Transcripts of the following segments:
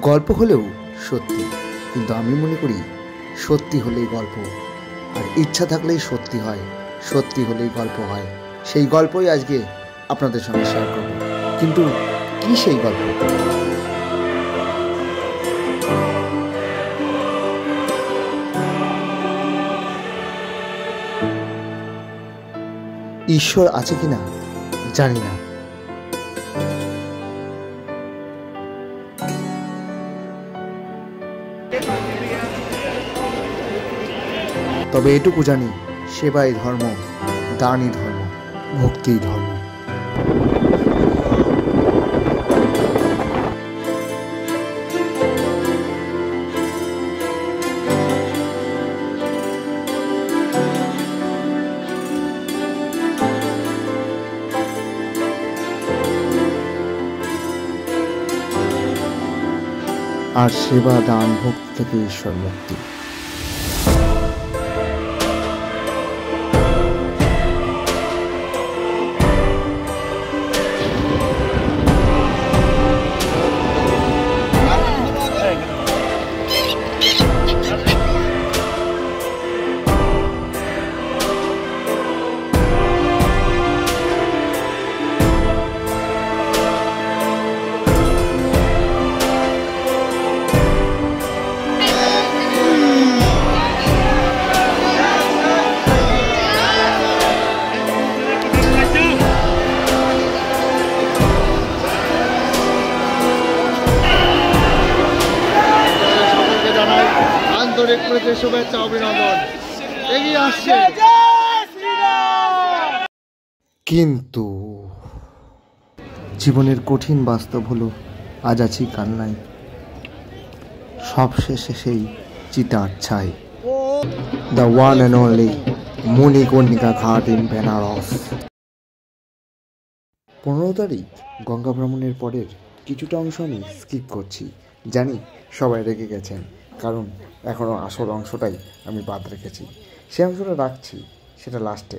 গল্প হলেও সত্যি, কিন্তু আমি মনে করি সত্যি হলেই গল্প, আর ইচ্ছা থাকলেই সত্যি হয়, সত্যি হলেই গল্প হয়। সেই গল্পই আজকে আপনাদের সঙ্গে শেয়ার করব। কিন্তু কি সেই গল্প? ঈশ্বর আছে কিনা জানি না, তবে এটুকু জানি, সেবাই ধর্ম, দানই ধর্ম, ভক্তিই ধর্ম। আর সেবা, দান, ভক্তি থেকে ঈশ্বর মুক্তি। শুভেচ্ছা, অভিনন্দন, এগিয়ে আসছে। কিন্তু জীবনের কঠিন বাস্তব হলো, আজ আছি কান্নায়, সব শেষে সেই চিতার ছাই। The one and only Manikarnika ঘাট ইন বেনারস। 15 তারিখ গঙ্গা ভ্রমণের পরের কিছুটা অংশ আমি স্কিপ করছি। জানি সবাই রেগে গেছেন, কারণ এখনও আসল অংশটাই আমি বাদ রেখেছি। সে অংশটা রাখছি, সেটা লাস্টে,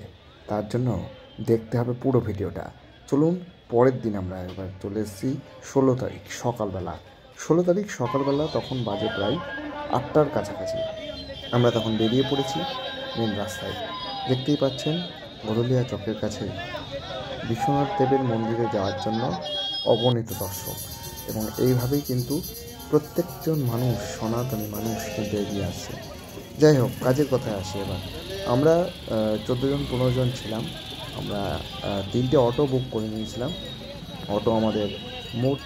তার জন্য দেখতে হবে পুরো ভিডিওটা। চলুন, পরের দিন আমরা এবার চলে এসেছি 16 তারিখ সকালবেলা। 16 তারিখ সকালবেলা তখন বাজে প্রায় 8টার কাছাকাছি। আমরা তখন বেরিয়ে পড়েছি মেন রাস্তায়। দেখতেই পাচ্ছেন গরুলিয়া চকের কাছে বিশ্বনাথ দেবের মন্দিরে যাওয়ার জন্য অগণিত দর্শক, এবং এইভাবেই কিন্তু প্রত্যেকজন মানুষ, সনাতনী মানুষ কিন্তু এগিয়ে আসছে। যাই হোক, কাজের কথায় আসি এবার। আমরা 14 জন 15 জন ছিলাম। আমরা 3টে অটো বুক করে নিয়েছিলাম। অটো আমাদের মোট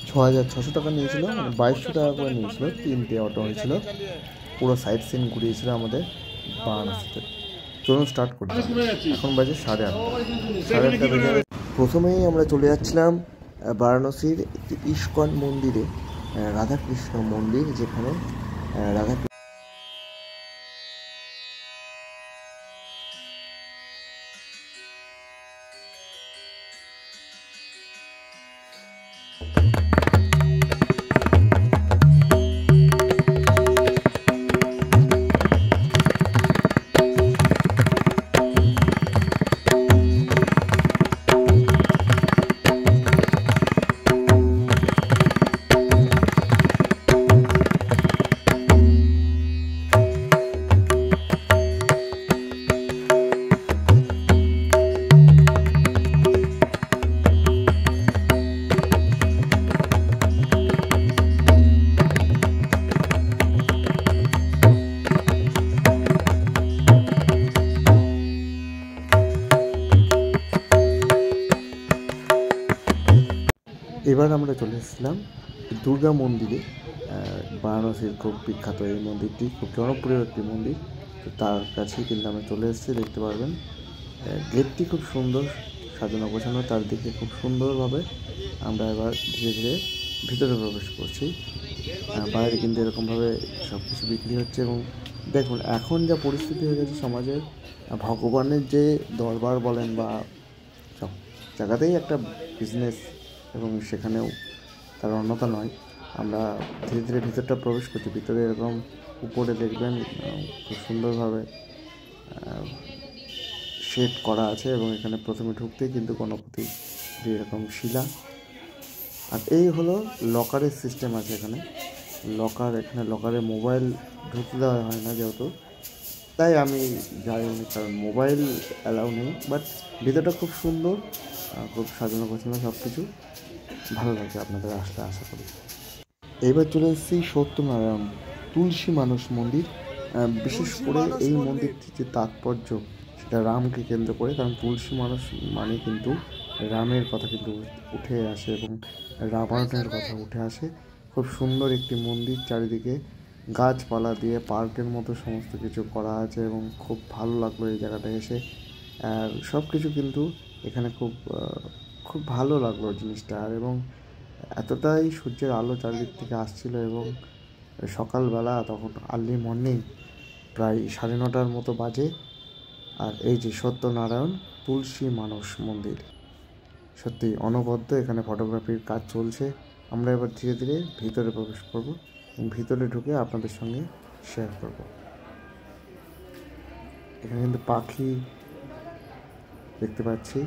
6,600 টাকা নিয়েছিল, মানে 2200 টাকা করে নিয়েছিল। 3টে অটো হয়েছিল, পুরো সাইট সিন ঘুরিয়েছিল আমাদের বারাণসীতে। চলুন স্টার্ট করছি। এখন বাজে 8:30 বেজে। প্রথমেই আমরা চলে যাচ্ছিলাম বারাণসীর একটি ইস্কন মন্দিরে, রাধাকৃষ্ণ মন্দির, যেখানে রাধাকৃষ্ণ এবার আমরা চলে এসেছিলাম দুর্গা মন্দিরে। বারাণসীর খুব বিখ্যাত এই মন্দিরটি, খুব জনপ্রিয় একটি মন্দির। তো তার কাছেই কিন্তু আমরা চলে এসেছি, দেখতে পারবেন। গেটটি খুব সুন্দর সাজানো গোছানো, তার দিকে খুব সুন্দরভাবে আমরা এবার ধীরে ধীরে ভিতরে প্রবেশ করছি। বাইরে কিন্তু এরকমভাবে সব কিছু বিক্রি হচ্ছে, এবং দেখুন এখন যা পরিস্থিতি হয়ে গেছে সমাজের, ভগবানের যে দরবার বলেন বা সব জায়গাতেই একটা বিজনেস, এবং সেখানেও তার অন্যতা নয়। আমরা ধীরে ধীরে ভিতরটা প্রবেশ করছি। ভিতরে এরকম উপরে দেখবেন খুব সুন্দরভাবে শেড করা আছে, এবং এখানে প্রথমে ঢুকতেই কিন্তু গণপতি এরকম শিলা, আর এই হলো লকারের সিস্টেম আছে এখানে। এখানে লকারে মোবাইল ঢুকতে দেওয়া হয় না যেহেতু, তাই আমি যাইনি, কারণ মোবাইল অ্যালাউ নেই। বাট ভিতরটা খুব সুন্দর, খুব সাজানো গোছানো, সব কিছু ভালো লাগছে আপনাদের আসলে আশা করি। এবার চলে এসেছি সত্যনারায়ণ তুলসী মানস মন্দির। বিশেষ করে এই মন্দিরটির যে তাৎপর্য সেটা রামকে কেন্দ্র করে, কারণ তুলসী মানস মানে কিন্তু রামের কথা কিন্তু উঠে আসে এবং রাবণের কথা উঠে আসে। খুব সুন্দর একটি মন্দির, চারিদিকে গাছপালা দিয়ে পার্কের মতো সমস্ত কিছু করা আছে এবং খুব ভালো লাগলো এই জায়গাটা এসে। আর সব কিছু কিন্তু এখানে খুব ভালো লাগলো জিনিসটা। আর এবং এতটাই সূর্যের আলো চারিদিক থেকে আসছিল এবং সকালবেলা, তখন আর্লি মর্নিং, প্রায় 9:30 মতো বাজে। আর এই যে সত্যনারায়ণ তুলসী মানস মন্দির, সত্যি অনবদ্য এখানে ফটোগ্রাফির কাজ চলছে। আমরা এবার ধীরে ধীরে ভিতরে প্রবেশ করব এবং ভিতরে ঢুকে আপনাদের সঙ্গে শেয়ার করব। এখানে কিন্তু পাখি দেখতে পাচ্ছি।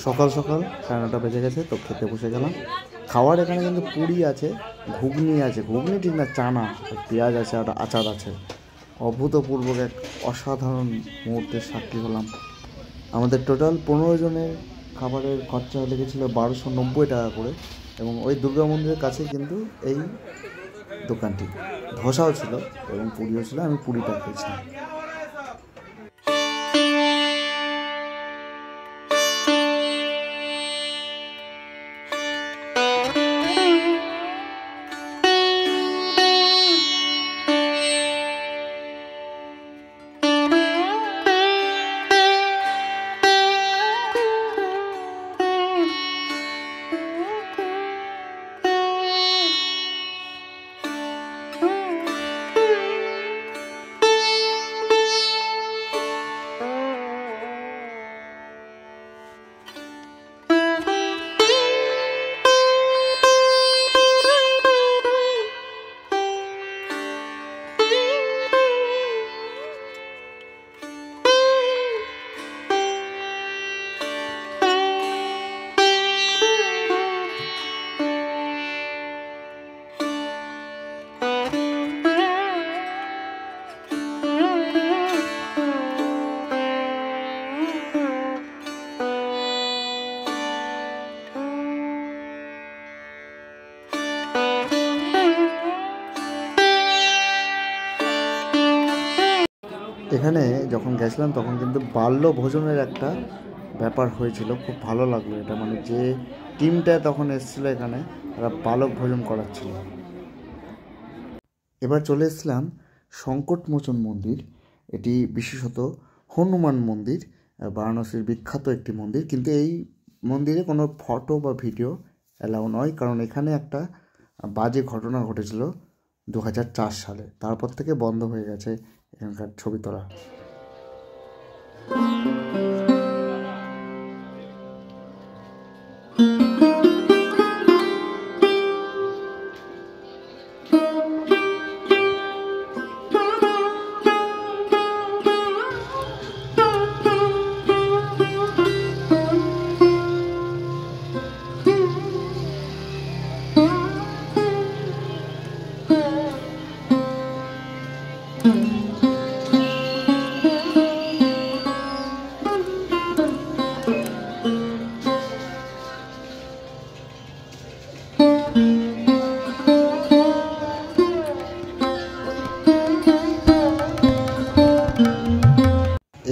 সকাল সকাল 9:30 বেজে গেছে, তো খেতে বসে গেলাম। খাওয়ার এখানে কিন্তু পুরি আছে, ঘুগনি আছে, ঘুগনি ঠিক না, চানা, পেঁয়াজ আছে আর আচার আছে। অভূতপূর্ব এক অসাধারণ মুহূর্তের সাক্ষী হলাম। আমাদের টোটাল 15 জনের খাবারের খরচা লেগেছিল 1290 টাকা করে, এবং ওই দুর্গা মন্দিরের কাছে কিন্তু এই দোকানটি। ধোসাও ছিল এবং পুরিও ছিল, আমি পুরিটা খেয়েছিলাম। এখানে যখন গেছিলাম তখন কিন্তু বাল্য ভোজনের একটা ব্যাপার হয়েছিল, খুব ভালো লাগলো এটা। মানে যে টিমটা তখন এসেছিলো এখানে, তারা বালক ভোজন করাচ্ছিল। এবার চলে এসেছিলাম সংকটমোচন মন্দির। এটি বিশেষত হনুমান মন্দির, বারাণসীর বিখ্যাত একটি মন্দির। কিন্তু এই মন্দিরে কোনো ফটো বা ভিডিও অ্যালাউ নয়, কারণ এখানে একটা বাজে ঘটনা ঘটেছিল 2004 সালে। তারপর থেকে বন্ধ হয়ে গেছে এখানকার ছবি তোলা।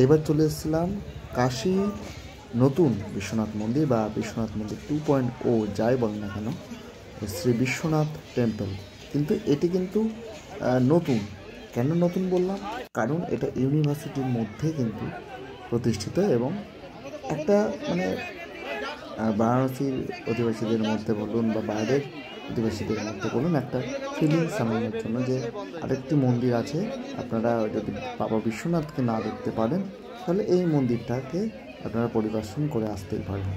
এবার চলে এসেছিলাম কাশী নতুন বিশ্বনাথ মন্দির বা বিশ্বনাথ মন্দির 2.0 যাই বলেন না কেন, শ্রী বিশ্বনাথ টেম্পল। কিন্তু এটি কিন্তু নতুন। কেন নতুন বললাম? কারণ এটা ইউনিভার্সিটির মধ্যে কিন্তু প্রতিষ্ঠিত, এবং একটা মানে বারাণসীর অধিবাসীদের মধ্যে বলুন বা বাইরের অধিবাসীদের মধ্যে বলুন, একটা ফিলিংস আনানোর জন্য যে আরেকটি মন্দির আছে। আপনারা যদি বাবা বিশ্বনাথকে না দেখতে পারেন তাহলে এই মন্দিরটাকে আপনারা পরিদর্শন করে আসতেই পারেন।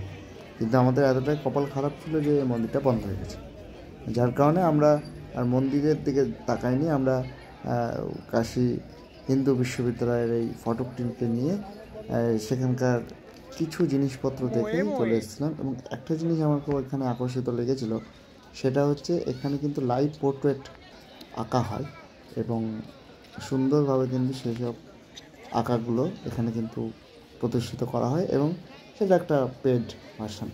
কিন্তু আমাদের এতটাই কপাল খারাপ ছিল যে এই মন্দিরটা বন্ধ হয়ে গেছে, যার কারণে আমরা আর মন্দিরের দিকে তাকাইনি। আমরা কাশী হিন্দু বিশ্ববিদ্যালয়ের এই ফটকটিকে নিয়ে সেখানকার কিছু জিনিসপত্র দেখে চলে এসেছিলাম। এবং একটা জিনিস আমার খুব এখানে আকর্ষিত লেগেছিল, সেটা হচ্ছে এখানে কিন্তু লাইভ পোর্ট্রেট আঁকা হয়, এবং সুন্দরভাবে কিন্তু সেসব আঁকাগুলো এখানে কিন্তু প্রদর্শিত করা হয়, এবং সেটা একটা পেড ভার্সন।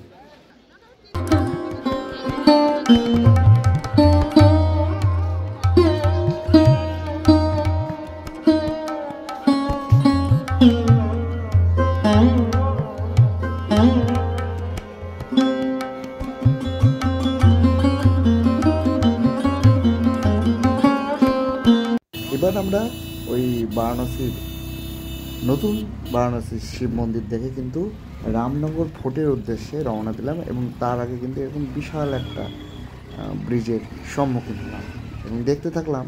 এবার আমরা ওই নতুন বারাণসীর শিব মন্দির দেখে কিন্তু রামনগর ফোর্টের উদ্দেশ্যে রওনা দিলাম, এবং তার আগে কিন্তু এরকম বিশাল একটা ব্রিজের সম্মুখীন হলাম, এবং দেখতে থাকলাম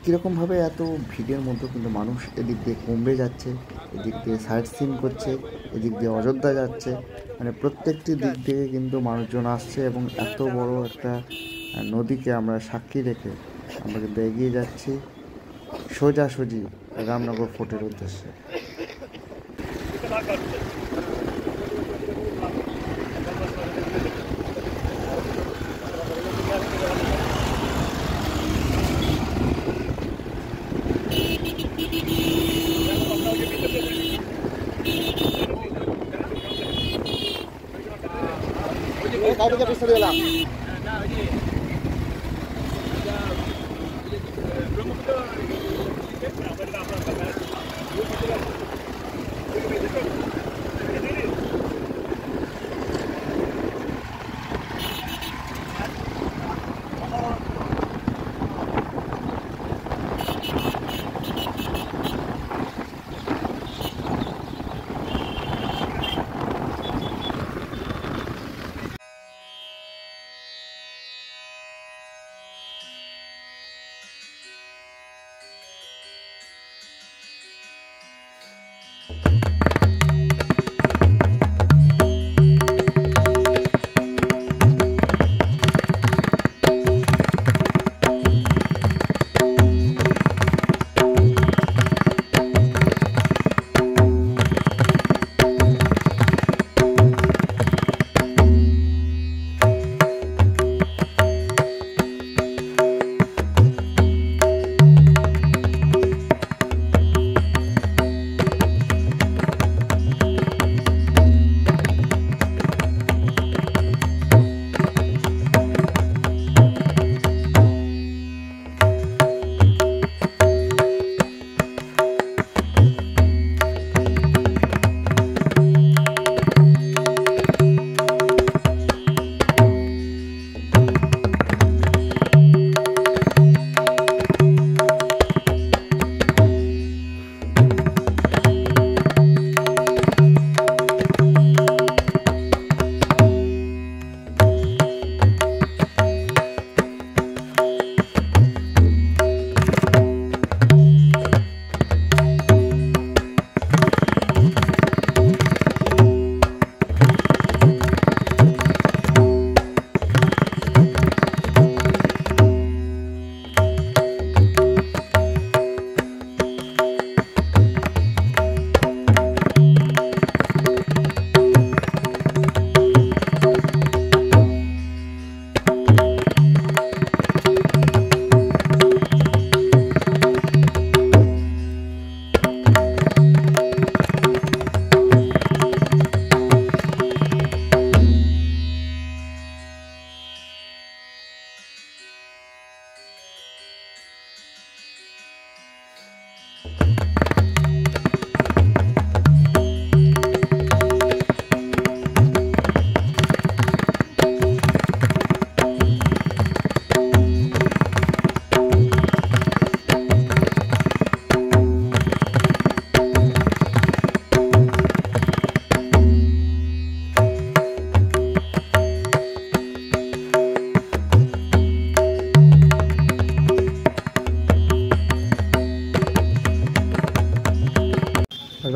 কীরকমভাবে এত ভিড়ের মধ্যেও কিন্তু মানুষ এদিক দিয়ে কুম্ভে যাচ্ছে, এদিক দিয়ে সাইট সিন করছে, এদিক দিয়ে অযোধ্যা যাচ্ছে। মানে প্রত্যেকটি দিক থেকে কিন্তু মানুষজন আসছে, এবং এত বড় একটা নদীকে আমরা সাক্ষী রেখে আমরা কিন্তু এগিয়ে যাচ্ছি সোজাসুজি রামনগর ফোর্টের উদ্দেশ্যে।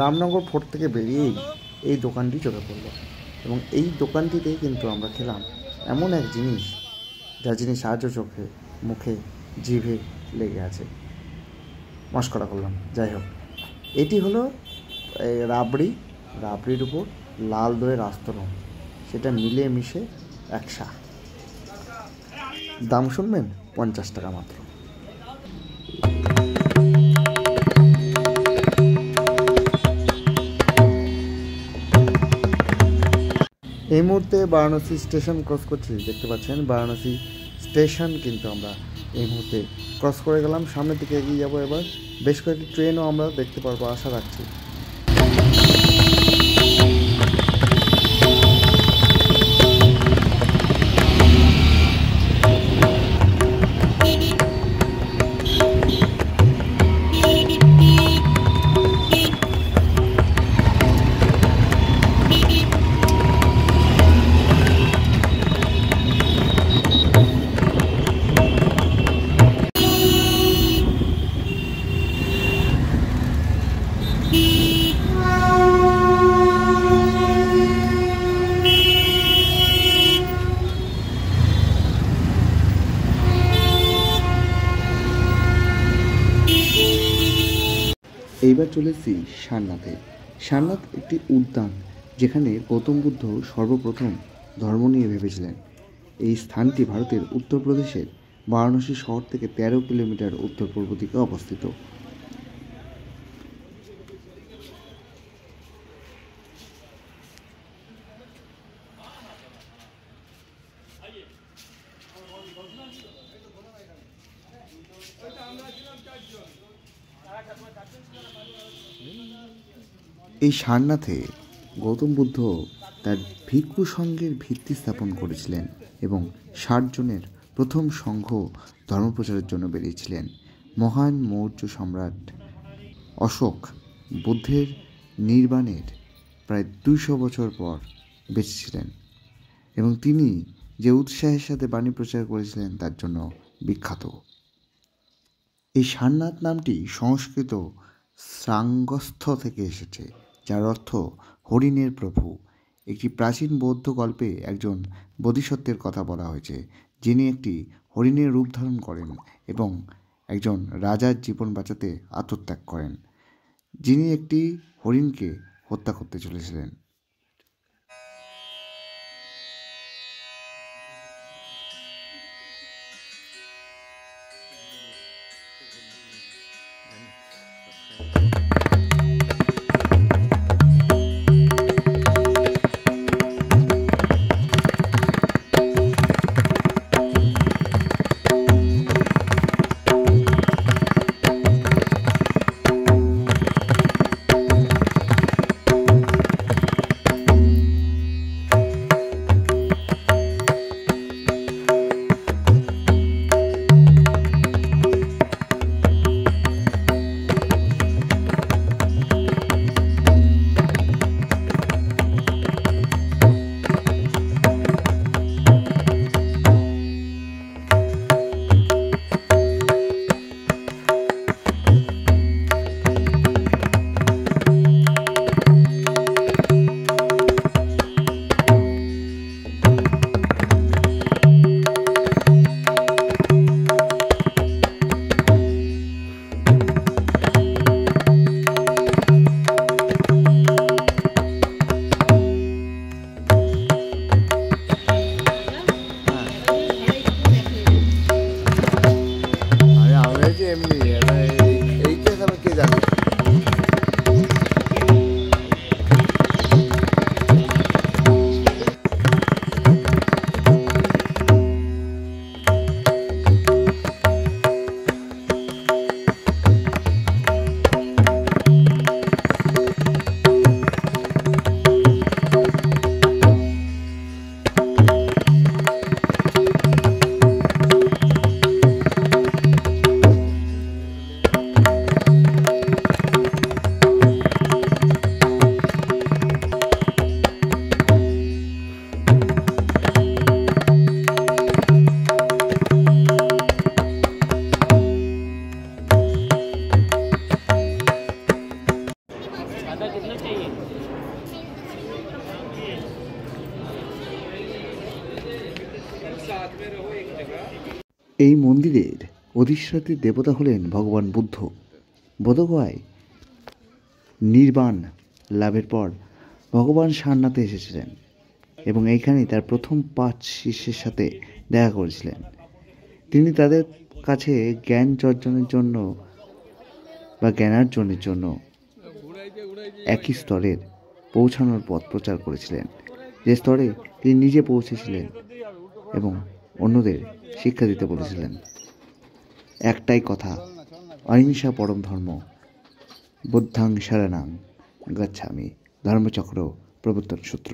রামনগর ফোর্ট থেকে বেরিয়েই এই দোকানটি চোখে পড়ল এবং এই দোকানটিতেই কিন্তু আমরা খেলাম এমন এক জিনিস যা জিনিস আজও চোখে মুখে জিভে লেগে আছে। মস্করা করলাম, যাই হোক। এটি হলো রাবড়ির উপর লাল দইয়ের আস্তরণ, সেটা মিলে মিশে একসা। দাম শুনবেন 50 টাকা মাত্র। এই মুহূর্তে বারাণসী স্টেশন ক্রস করছি, দেখতে পাচ্ছেন বারাণসী স্টেশন কিন্তু আমরা এই মুহূর্তে ক্রস করে গেলাম। সামনের দিকে এগিয়ে যাবো। এবার বেশ কয়েকটি ট্রেনও আমরা দেখতে পারবো, আশা রাখছি। এইবার চলে এসেছি সারনাথে। সারনাথ একটি উদ্যান, যেখানে গৌতম বুদ্ধ সর্বপ্রথম ধর্ম নিয়ে ভেবেছিলেন। এই স্থানটি ভারতের উত্তরপ্রদেশের বারাণসী শহর থেকে 13 কিলোমিটার উত্তর পূর্ব দিকে অবস্থিত। এই সারনাথে গৌতম বুদ্ধ তার ভিক্ষু সংঘের ভিত্তি স্থাপন করেছিলেন এবং ৬০ জনের প্রথম সংঘ ধর্মপ্রচারের জন্য বেরিয়েছিলেন। মহান মৌর্য সম্রাট অশোক বুদ্ধের নির্বাণের প্রায় ২০০ বছর পর বেঁচেছিলেন এবং তিনি যে উৎসাহের সাথে বাণী প্রচার করেছিলেন তার জন্য বিখ্যাত। এই সারনাথ নামটি সংস্কৃত শ্রাঙ্গস্থ থেকে এসেছে, যার অর্থ হরিণের প্রভু। একটি প্রাচীন বৌদ্ধ গল্পে একজন বোধিসত্ত্বের কথা বলা হয়েছে, যিনি একটি হরিণের রূপ ধারণ করেন এবং একজন রাজার জীবন বাঁচাতে আত্মত্যাগ করেন, যিনি একটি হরিণকে হত্যা করতে চলেছিলেন। এই মন্দিরের অধিষ্ঠাত্রী দেবতা হলেন ভগবান বুদ্ধ। বোধগয়ায় নির্বাণ লাভের পর ভগবান সারনাথে এসেছিলেন এবং এইখানেই তার প্রথম ৫ শিষ্যের সাথে দেখা করেছিলেন। তিনি তাদের কাছে জ্ঞান অর্জনের জন্য বা জ্ঞানার্জনের জন্য একই স্তরের পৌঁছানোর পথ প্রচার করেছিলেন, যে স্তরে তিনি নিজে পৌঁছেছিলেন এবং অন্যদের শিক্ষা দিতে বলেছিলেন। একটাই কথা, অহিংসা পরম ধর্ম, বুদ্ধাং শরণাং গচ্ছামি, ধর্মচক্র প্রবর্তন সূত্র।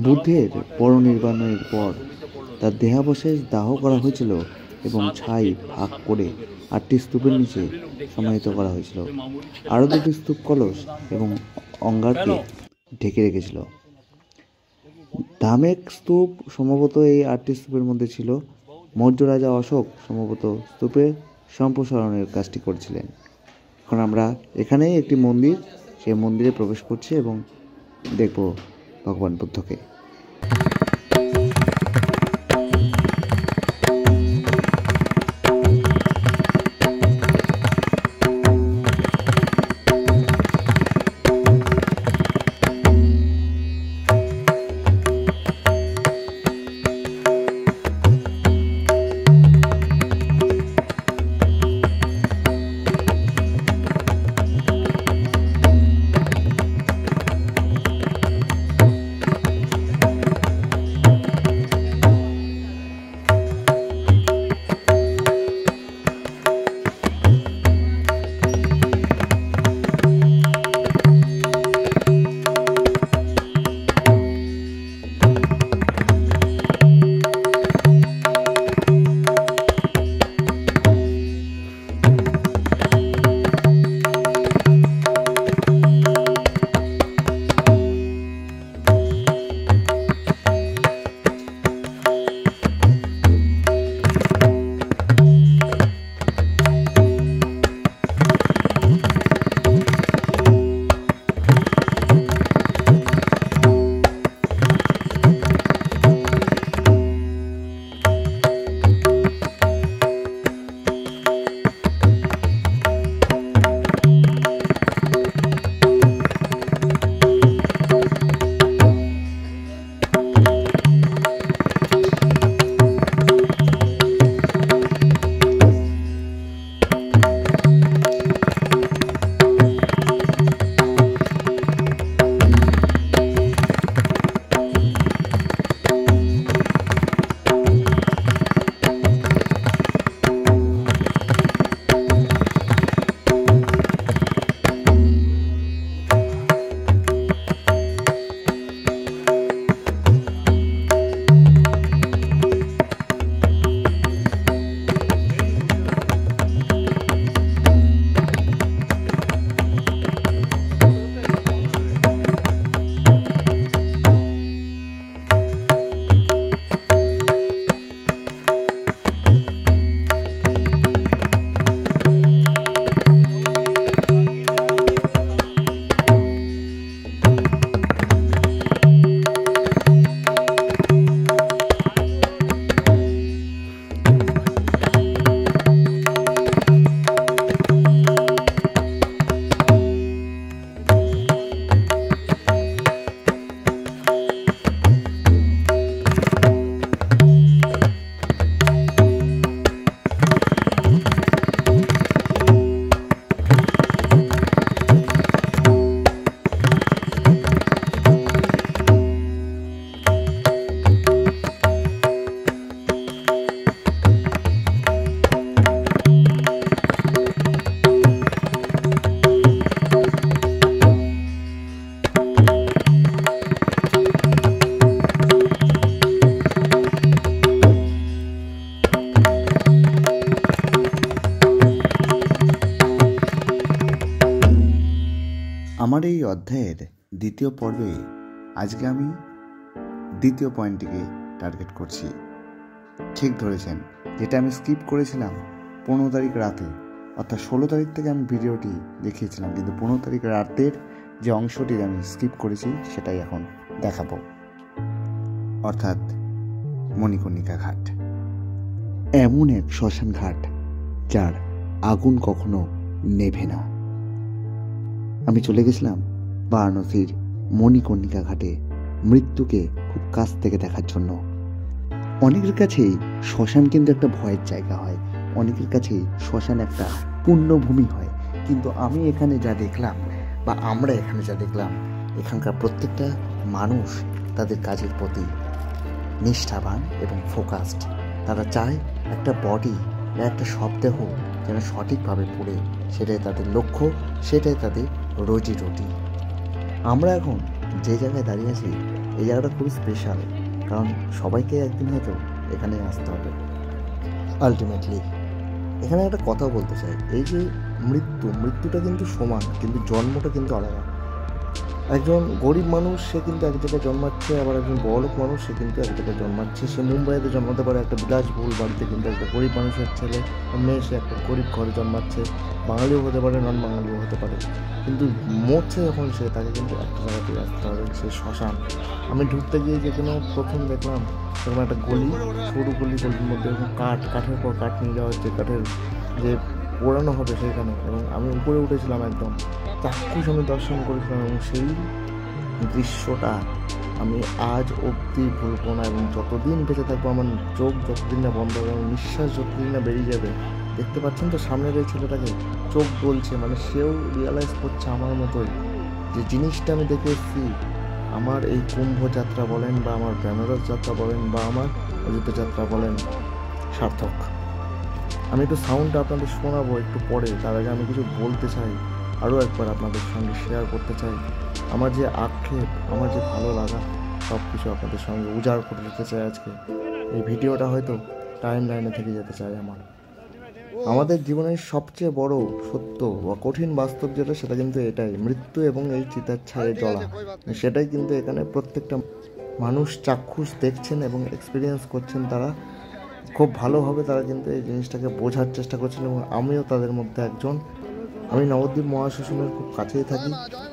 বুদ্ধের পরনির্বাণের পর তার দেহাবশেষ দাহ করা হয়েছিল এবং ছাই ভাগ করে ৮টি স্তূপের নিচে সমাহিত করা হয়েছিল। আরও ২টি স্তূপ কলস এবং অঙ্গারকে ঢেকে রেখেছিল। ধামেক স্তূপ সম্ভবত এই ৮টি স্তূপের মধ্যে ছিল। মৌর্য রাজা অশোক সম্ভবত স্তূপের সম্প্রসারণের কাজটি করেছিলেন। এখন আমরা এখানে একটি মন্দির, সেই মন্দিরে প্রবেশ করছি এবং দেখব ভগবান বুদ্ধকে। আমার এই অধ্যায়ের দ্বিতীয় পর্বে আজকে আমি দ্বিতীয় পয়েন্টটিকে টার্গেট করছি। ঠিক ধরেছেন, যেটা আমি স্কিপ করেছিলাম 15 তারিখ রাতে, অর্থাৎ 16 তারিখ থেকে আমি ভিডিওটি দেখিয়েছিলাম, কিন্তু 15 তারিখ রাতের যে অংশটি আমি স্কিপ করেছি সেটাই এখন দেখাবো, অর্থাৎ মণিকর্ণিকা ঘাট। এমন এক শ্মশান ঘাট যার আগুন কখনো নেভে না। আমি চলে গেছিলাম বারাণসীর মণিকর্ণিকা ঘাটে মৃত্যুকে খুব কাছ থেকে দেখার জন্য। অনেকের কাছেই শ্মশান কিন্তু একটা ভয়ের জায়গা হয়, অনেকের কাছেই শ্মশান একটা পুণ্যভূমি হয়, কিন্তু আমি এখানে যা দেখলাম বা আমরা এখানে যা দেখলাম, এখানকার প্রত্যেকটা মানুষ তাদের কাজের প্রতি নিষ্ঠাবান এবং ফোকাসড। তারা চায় একটা বডি বা একটা শবদেহ যেন সঠিকভাবে পড়ে, সেটাই তাদের লক্ষ্য, সেটাই তাদের রোজি রুটি। আমরা এখন যে জায়গায় দাঁড়িয়ে আছি, এই জায়গাটা খুবই স্পেশাল, কারণ সবাইকে একদিন হয়তো এখানে আসতে হবে। আলটিমেটলি এখানে একটা কথা বলতে চাই, এই যে মৃত্যুটা কিন্তু সমান, কিন্তু জন্মটা কিন্তু আলাদা। একজন গরিব মানুষ সে কিন্তু এক জায়গায় জন্মাচ্ছে, আবার একজন বড়লোক মানুষ সে কিন্তু এক জায়গায় জন্মাচ্ছে। সে মুম্বাইতে জন্মাতে পারে একটা বিলাসবহুল বাড়িতে, কিন্তু একটা গরিব মানুষের ছেলে মেয়ে সে একটা গরিব ঘরে জন্মাচ্ছে। বাঙালিও হতে পারে, নন বাঙালিও হতে পারে, কিন্তু মরছে যখন সে, তাকে কিন্তু একটা জায়গাতেই আসতে হবে, সে শ্মশান। আমি ঢুকতে গিয়ে যেখানে প্রথম দেখলাম সেরকম একটা গলি, সরু গলি, গলির মধ্যে এরকম কাঠের পর কাঠ নিয়ে যাওয়া হচ্ছে, কাঠের যে পোড়ানো হবে সেখানে। এবং আমি উপরে উঠেছিলাম, একদম চাক্ষুষ আমি দর্শন করেছিলাম, এবং সেই দৃশ্যটা আমি আজ অবধি ভুলবো না। এবং যতদিন বেঁচে থাকবো আমার চোখ যতদিন না বন্ধ হবে, আমার নিঃশ্বাস যতদিন না বেরিয়ে যাবে, দেখতে পাচ্ছেন তো সামনের এই ছেলেটাকে, চোখ বলছে, মানে সেও রিয়ালাইজ করছে আমার মতোই যে জিনিসটা আমি দেখে এসেছি। আমার এই কুম্ভ যাত্রা বলেন, বা আমার বেনারস যাত্রা বলেন, বা আমার অযোধ্যা যাত্রা বলেন, সার্থক। আমি একটু সাউন্ডটা আপনাদের শোনাবো একটু পরে, তার আগে আমি কিছু বলতে চাই, আরও একবার আপনাদের সঙ্গে শেয়ার করতে চাই। আমার যে আক্ষেপ, আমার যে ভালো লাগা, সব কিছু আপনাদের সঙ্গে উজাড় করে দিতে চাই আজকে। এই ভিডিওটা হয়তো টাইম লাইনে থেকে যেতে চাই আমাদের জীবনের সবচেয়ে বড় সত্য বা কঠিন বাস্তব যেটা, সেটা কিন্তু এটাই, মৃত্যু এবং এই চিতার ছায়ে জ্বলা। সেটাই কিন্তু এখানে প্রত্যেকটা মানুষ চাক্ষুষ দেখছেন এবং এক্সপিরিয়েন্স করছেন। তারা খুব ভালোভাবে তারা কিন্তু এই জিনিসটাকে বোঝার চেষ্টা করছেন, এবং আমিও তাদের মধ্যে একজন। আমি নবদ্বীপ মহাশ্মশানের খুব কাছেই থাকি,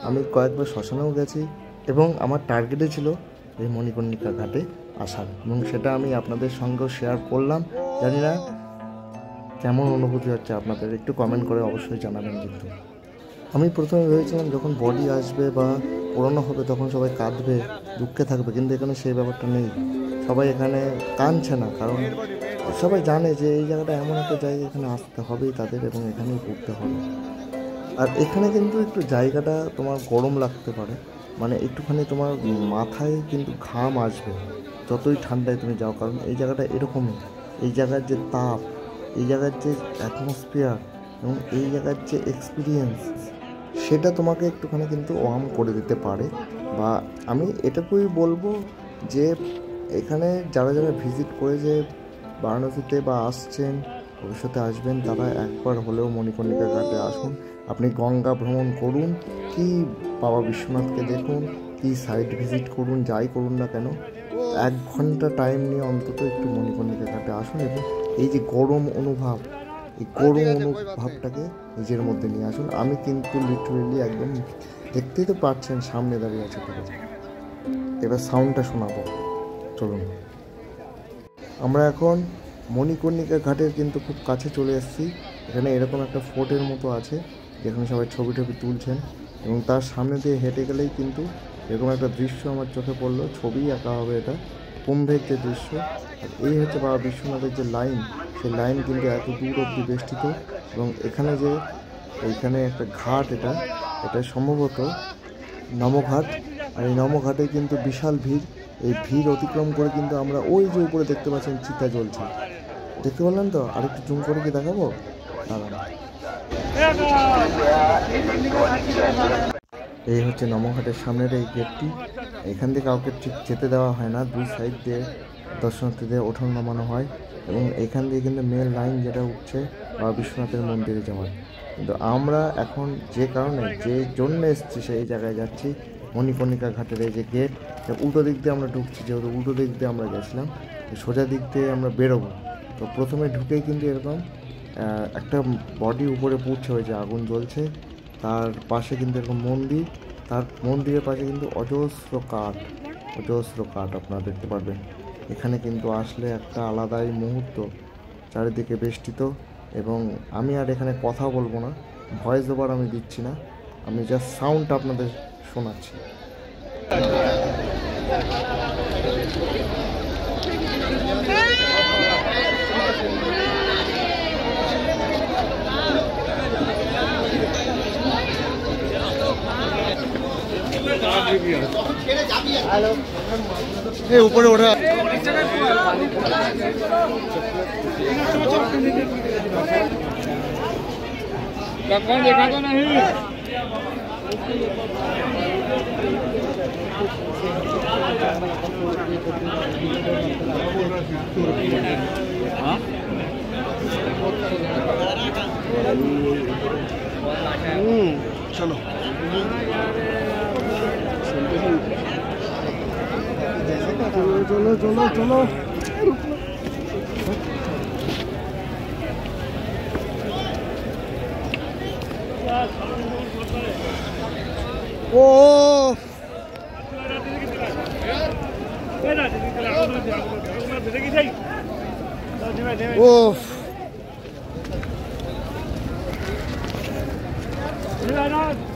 আমি কয়েকবার শ্মশানেও গেছি, এবং আমার টার্গেটে ছিল এই মণিকর্ণিকা ঘাটে আসার, এবং সেটা আমি আপনাদের সঙ্গেও শেয়ার করলাম। জানি না কেমন অনুভূতি হচ্ছে আপনাদের, একটু কমেন্ট করে অবশ্যই জানাবেন। কিন্তু আমি প্রথমে ভেবেছিলাম যখন বডি আসবে বা পুরনো হবে তখন সবাই কাঁদবে, দুঃখে থাকবে, কিন্তু এখানে সেই ব্যাপারটা নেই। সবাই এখানে কাঁদছে না, কারণ সবাই জানে যে এই জায়গাটা এমন একটা জায়গা, এখানে আসতে হবেই তাদের, এবং এখানেই ঘুরতে হবে। আর এখানে কিন্তু একটু জায়গাটা তোমার গরম লাগতে পারে, মানে একটুখানি তোমার মাথায় কিন্তু ঘাম আসবে যতই ঠান্ডায় তুমি যাও, কারণ এই জায়গাটা এরকমই। এই জায়গার যে তাপ, এই জায়গার যে অ্যাটমসফিয়ার, এবং এই জায়গার যে এক্সপিরিয়েন্স, সেটা তোমাকে একটুখানি কিন্তু ওয়ার্ম করে দিতে পারে। বা আমি এটুকুই বলবো যে এখানে যারা যারা ভিজিট করে যে বারাণসীতে বা আসছেন, ভবিষ্যতে আসবেন, তারা একবার হলেও মণিকর্ণিকা ঘাটে আসুন। আপনি গঙ্গা ভ্রমণ করুন, কি বাবা বিশ্বনাথকে দেখুন, কি সাইট ভিজিট করুন, যাই করুন না কেন, 1 ঘন্টা টাইম নিয়ে অন্তত একটু মণিকর্ণিকা ঘাটে আসুন, এবং এই যে গরম অনুভব, এই গরম অনুভবটাকে নিজের মধ্যে নিয়ে আসুন। আমি কিন্তু লিটারেলি একদম, দেখতেই তো পাচ্ছেন সামনে দাঁড়িয়ে আছে তারা। এবার সাউন্ডটা শোনাবো, চলুন। আমরা এখন মণিকর্ণিকা ঘাটের কিন্তু খুব কাছে চলে এসেছি। এখানে এরকম একটা ফোর্টের মতো আছে, যেখানে সবাই ছবি টবি তুলছেন, এবং তার সামনে দিয়ে হেঁটে গেলেই কিন্তু এরকম একটা দৃশ্য আমার চোখে পড়লো। ছবি আঁকা হবে এটা, কুম্ভের যে দৃশ্য। আর এই হচ্ছে বাবা বিশ্বনাথের যে লাইন, সেই লাইন কিন্তু এত দূর অবধি বেষ্টিত। এবং এখানে যে এইখানে একটা ঘাট, এটা সম্ভবত নমঘাট। আর এই নমঘাটে কিন্তু বিশাল ভিড়। এই ভিড় অতিক্রম করে কিন্তু আমরা ওই যে উপরে দেখতে পাচ্ছেন চিতা জ্বলছে, দেখতে পারলেন তো? আরেকটু জুম করে কি দেখাবো? দাঁড়ান। এই হচ্ছে নমঘাটের সামনের এই গেটটি। এখান থেকে কাউকে ঠিক যেতে দেওয়া হয় না, 2 সাইড দিয়ে দর্শনার্থীদের ওঠানো নামানো হয়। এবং এখান দিয়ে কিন্তু মেন লাইন যেটা উঠছে বাবা বিশ্বনাথের মন্দিরে যাওয়ার। কিন্তু আমরা এখন যে কারণে, যে জন্য এসেছি, সেই জায়গায় যাচ্ছি। মণিকর্ণিকা ঘাটের এই যে গেট, উল্টো দিক দিয়ে আমরা ঢুকছি, যেহেতু উল্টো দিক দিয়ে আমরা গেছিলাম, সোজা দিক দিয়ে আমরা বেরোবো। তো প্রথমে ঢুকেই কিন্তু এরকম একটা বডি উপরে পুড়ছে, ওই যে আগুন জ্বলছে, তার পাশে কিন্তু এরকম মন্দির, তার মন্দিরের পাশে কিন্তু অজস্র কাঠ আপনারা দেখতে পারবেন। এখানে কিন্তু আসলে একটা আলাদাই মুহূর্ত, চারিদিকে বেষ্টিত। এবং আমি আর এখানে কথা বলবো না, ভয়েস ওভার আমি দিচ্ছি না, আমি জাস্ট সাউন্ডটা আপনাদের শোনাচ্ছি। উপরে ওঠা देखा तो नहीं। चलो चलो चलो चलो ओ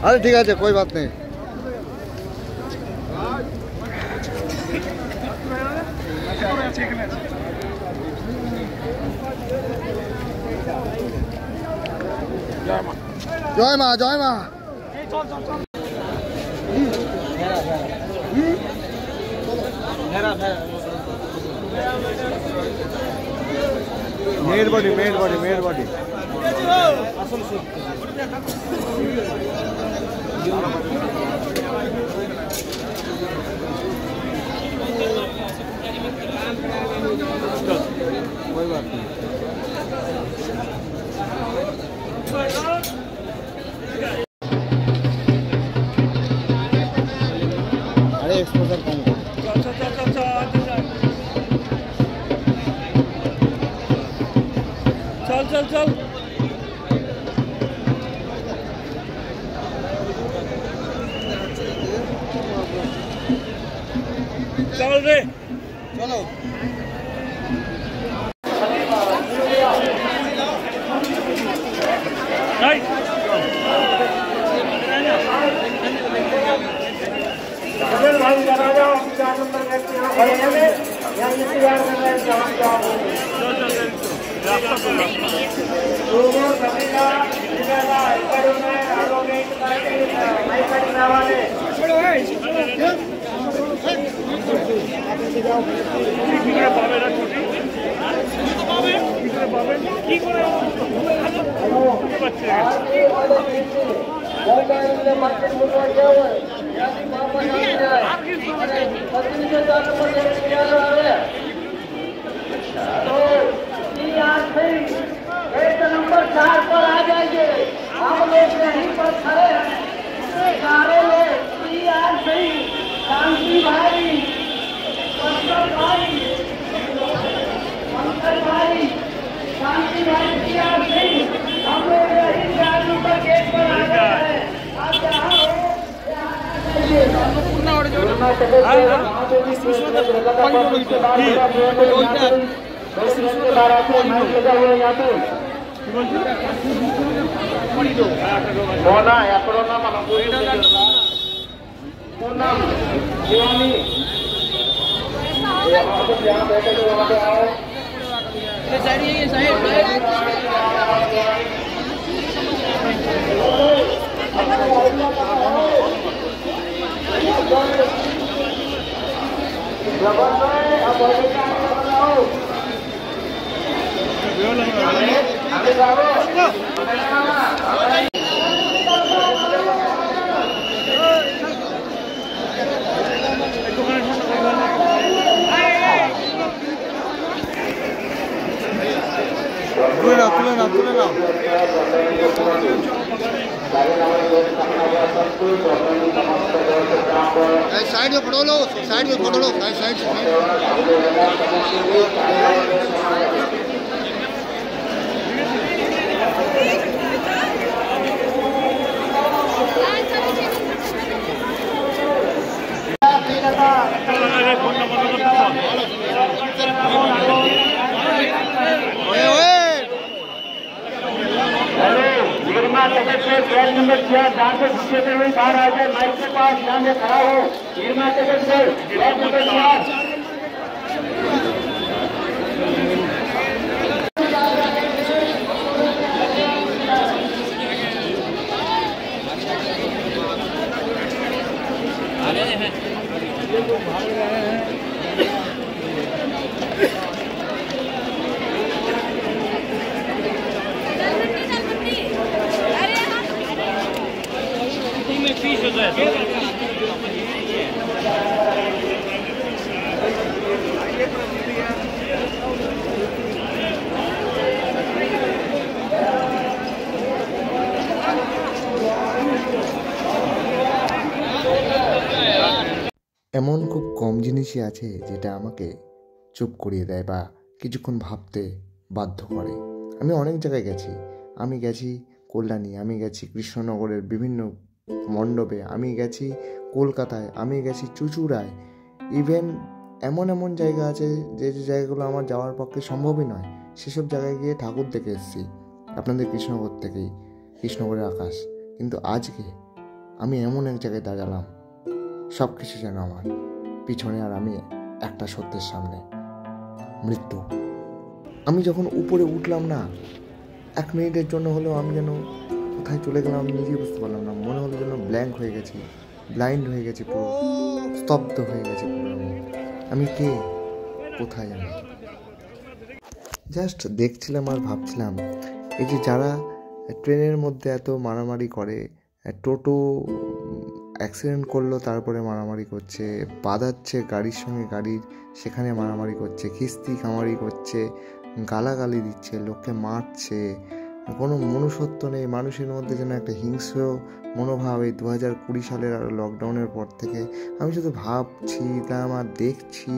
अरे ठीक है कोई बात नहीं जय माँ जय माँ मेहरबानी कोई बात नहीं अरे एक्सपोजर कम चल चल चल रे चलो नंबर 4 पर आ जाइए हम लोग यहीं पर खड़े हैं सारे लोग शांति भाई पंकज भाई शांति भाई हम लोग यहीं 4 नंबर गेट पर आ गए हैं आप जहाँ तुले ना साइड में पकड़ो लो साइड में पकड़ो साइड से ट्रेन नंबर 6 जहाँ से घुसे हुए बाहर आ जाए माइक के पास यहाँ में खड़ा हो निर्मा टिकट से ट्रेन नंबर 4 এমন খুব কম জিনিসই আছে যেটা আমাকে চুপ করিয়ে দেয় বা কিছুক্ষণ ভাবতে বাধ্য করে। আমি অনেক জায়গায় গেছি। আমি গেছি কল্যাণী, আমি গেছি কৃষ্ণনগরের বিভিন্ন মণ্ডপে, আমি গেছি কলকাতায়, আমি গেছি চুঁচুড়ায়। ইভেন এমন এমন জায়গা আছে যে যে জায়গাগুলো আমার যাওয়ার পক্ষে সম্ভবই নয়, সেসব জায়গায় গিয়ে ঠাকুর দেখে এসেছি আপনাদের কৃষ্ণনগর থেকেই, কৃষ্ণনগরের আকাশ। কিন্তু আজকে আমি এমন এক জায়গায় দাঁড়ালাম, সব কিছু যেন আমার পিছনে, আর আমি একটা সত্যের সামনে, মৃত্যু। আমি যখন উপরে উঠলাম না, 1 মিনিটের জন্য হলেও আমি যেন কোথায় চলে গেলাম আমি নিজেই বুঝতে পারলাম না। মনে হলো যেন ব্ল্যাঙ্ক হয়ে গেছি, ব্লাইন্ড হয়ে গেছি, পুরো স্তব্ধ হয়ে গেছি পুরো। আমি কে, কোথায় আমি? জাস্ট দেখছিলাম আর ভাবছিলাম, এই যে যারা ট্রেনের মধ্যে এত মারামারি করে, টোটো অ্যাক্সিডেন্ট করলো তারপরে মারামারি করছে, বাঁধাচ্ছে গাড়ির সঙ্গে গাড়ির, সেখানে মারামারি করছে, খিস্তি খামারি করছে, গালাগালি দিচ্ছে, লোককে মারছে, কোনো মনুষ্যত্ব নেই মানুষের মধ্যে। যেন একটা হিংস্র মনোভাব এই 2020 সালের আর লকডাউনের পর থেকে আমি শুধু ভাবছিলাম আর দেখছি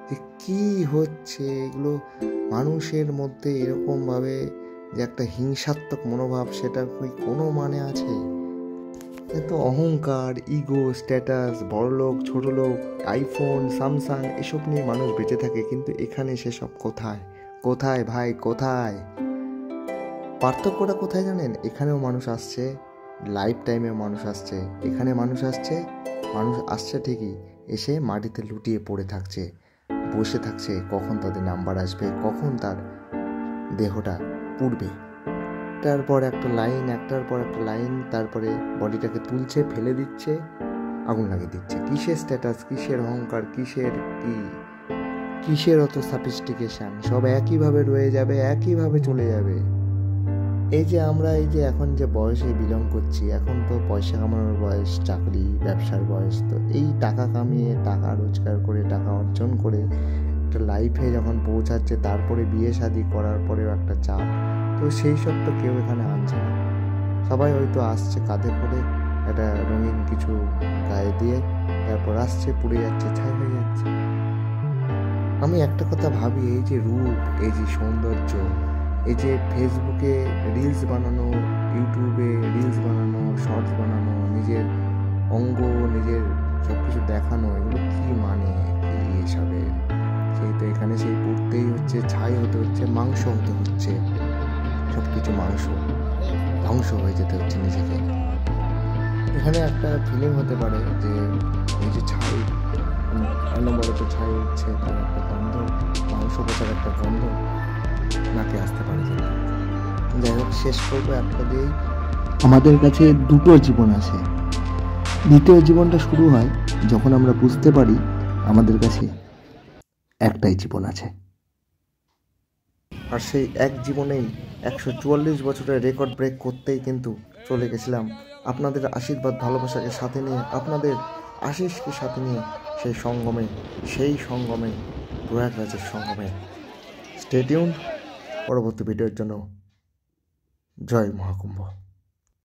যে কী হচ্ছে এগুলো মানুষের মধ্যে এরকমভাবে, যে একটা হিংসাত্মক মনোভাব, সেটা কোনো মানে আছে? এত অহংকার, ইগো, স্ট্যাটাস, বড়লোক, ছোটলোক, আইফোন, স্যামসাং এসব নিয়ে মানুষ বেঁচে থাকে। কিন্তু এখানে সেসব কোথায়? কোথায় ভাই, কোথায়? পার্থক্যটা কোথায় জানেন? এখানেও মানুষ আসছে, লাইফ টাইমেও মানুষ আসছে। এখানে মানুষ আসছে ঠিকই, এসে মাটিতে লুটিয়ে পড়ে থাকছে, বসে থাকছে কখন তাদের নাম্বার আসবে, কখন তার দেহটা পুড়বে। একটার পর একটা লাইন, তারপরে বডিটাকে তুলছে, ফেলে দিচ্ছে, আগুন লাগিয়ে দিচ্ছে। কিসের স্ট্যাটাস, কিসের অহংকার, কিসের অত সাফিস্টিকেশন? সব একইভাবে রয়ে যাবে, একইভাবে চলে যাবে। এই যে আমরা এখন যে বয়সে বিলং করছি, এখন তো পয়সা কামানোর বয়স, চাকরি ব্যবসার বয়স। তো এই টাকা কামিয়ে, টাকা রোজগার করে, টাকা অর্জন করে একটা লাইফে যখন পৌঁছাচ্ছে, তারপরে বিয়ে শাদী করার পরেও একটা চাপ, তো সেই সব তো কেউ এখানে আনছে না। সবাই হয়তো আসছে কাঁধে করে, একটা রঙিন কিছু গায়ে দিয়ে, তারপর আসছে, পুড়ে যাচ্ছে, ছাই হয়ে যাচ্ছে। আমি একটা কথা ভাবি, এই যে রূপ, এই যে সৌন্দর্য, এই যে ফেসবুকে রিলস বানানো, ইউটিউবে রিলস বানানো, শর্টস বানানো, নিজের অঙ্গ, নিজের সব কিছু দেখানো, এগুলো কি মানে, কি এসবের? সেই তো এখানে সেই পড়তেই হচ্ছে, ছাই হতে হচ্ছে, মাংস হতে হচ্ছে, সব কিছু মাংস, ধ্বংস হয়ে যেতে হচ্ছে নিজেকে। এখানে একটা ফিলিং হতে পারে যে এই যে ছাই, অনবরত ছাই উঠছে, তার একটা গন্ধ, মাংস পচার একটা গন্ধ নাকে আসতে পারে। যাই হোক, শেষ করবো একটা দিয়েই, আমাদের কাছে দুটো জীবন আছে। দ্বিতীয় জীবনটা শুরু হয় যখন আমরা বুঝতে পারি আমাদের কাছে একটাই জীবন আছে। আর সেই এক জীবনেই 144 বছরের রেকর্ড ব্রেক করতেই কিন্তু চলে গেছিলাম আপনাদের আশীর্বাদ ভালোবাসাকে সাথে নিয়ে, আপনাদের আশিসকে সাথে নিয়ে সেই সঙ্গমে প্রয়াগরাজের সঙ্গমে। স্টে টিউনড পরবর্তী ভিডিওর জন্য। জয় মহাকুম্ভ।